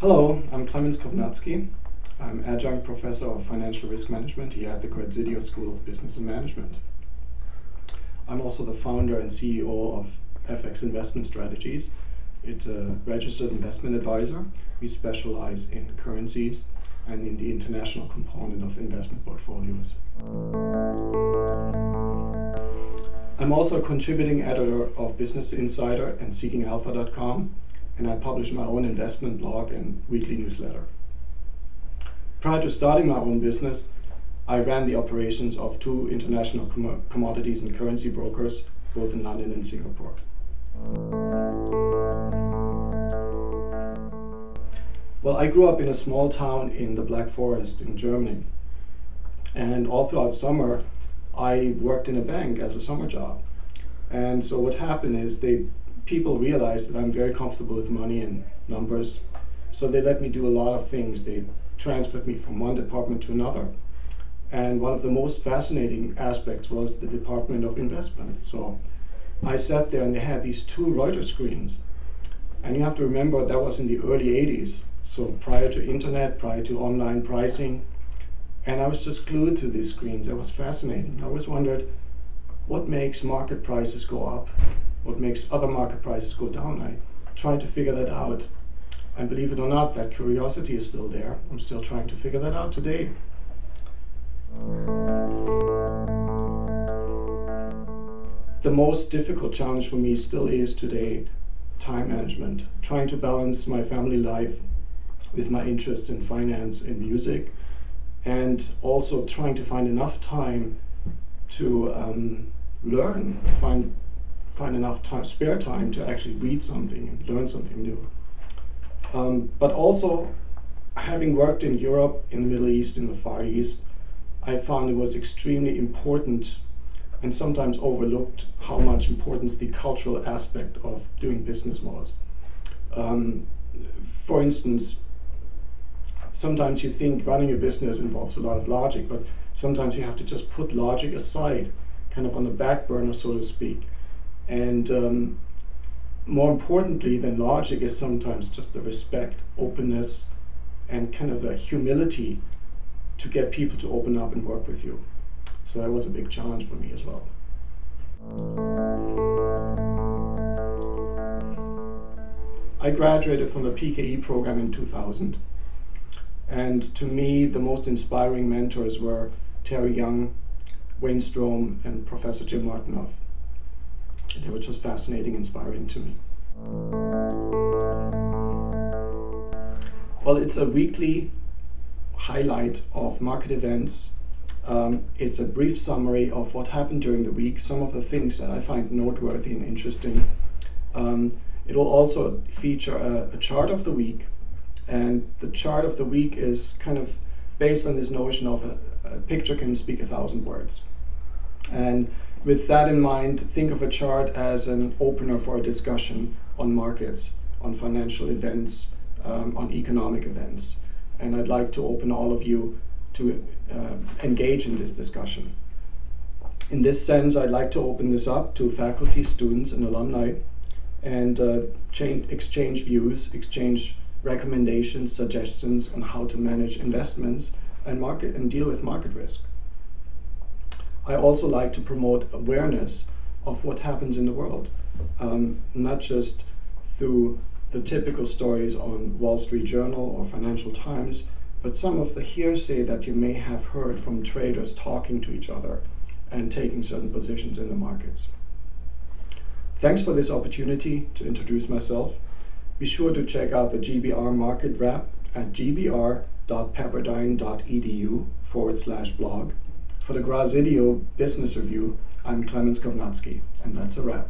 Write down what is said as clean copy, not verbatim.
Hello, I'm Clemens Kownatzki. I'm adjunct professor of financial risk management here at the Graziadio School of Business and Management. I'm also the founder and CEO of FX Investment Strategies. It's a registered investment advisor. We specialize in currencies and in the international component of investment portfolios. I'm also a contributing editor of Business Insider and SeekingAlpha.com, and I publish my own investment blog and weekly newsletter. Prior to starting my own business, I ran the operations of two international commodities and currency brokers, both in London and Singapore. Well, I grew up in a small town in the Black Forest in Germany, and all throughout summer I worked in a bank as a summer job. And so what happened is people realized that I'm very comfortable with money and numbers, so they let me do a lot of things. They transferred me from one department to another. And one of the most fascinating aspects was the Department of Investment. So I sat there and they had these two Reuters screens. And you have to remember that was in the early 80s, so prior to internet, prior to online pricing. And I was just glued to these screens. It was fascinating. I always wondered, what makes market prices go up? What makes other market prices go down? I tried to figure that out. And believe it or not, that curiosity is still there. I'm still trying to figure that out today. The most difficult challenge for me still is today time management, trying to balance my family life with my interests in finance and music, and also trying to find enough time to learn, find enough time, spare time to actually read something and learn something new. But also, having worked in Europe, in the Middle East, in the Far East, I found it was extremely important and sometimes overlooked how much importance the cultural aspect of doing business was. For instance, sometimes you think running a business involves a lot of logic, but sometimes you have to just put logic aside, kind of on the back burner, so to speak. And more importantly than logic is sometimes just the respect, openness, and kind of a humility to get people to open up and work with you. So that was a big challenge for me as well. I graduated from the PKE program in 2000. And to me, the most inspiring mentors were Terry Young, Wayne Strom, and Professor Jim Martinoff. They were just fascinating, inspiring to me. Well, it's a weekly highlight of market events. It's a brief summary of what happened during the week, some of the things that I find noteworthy and interesting. It will also feature a chart of the week, and the chart of the week is kind of based on this notion of a picture can speak 1,000 words. And with that in mind, think of a chart as an opener for a discussion on markets, on financial events, on economic events. And I'd like to open all of you to engage in this discussion. In this sense, I'd like to open this up to faculty, students, and alumni, and exchange views, exchange recommendations, suggestions on how to manage investments and deal with market risk. I also like to promote awareness of what happens in the world, not just through the typical stories on Wall Street Journal or Financial Times, but some of the hearsay that you may have heard from traders talking to each other and taking certain positions in the markets. Thanks for this opportunity to introduce myself. Be sure to check out the GBR Market Wrap at gbr.pepperdine.edu/blog. For the Graziadio Business Review, I'm Clemens Kownatzki, and that's a wrap.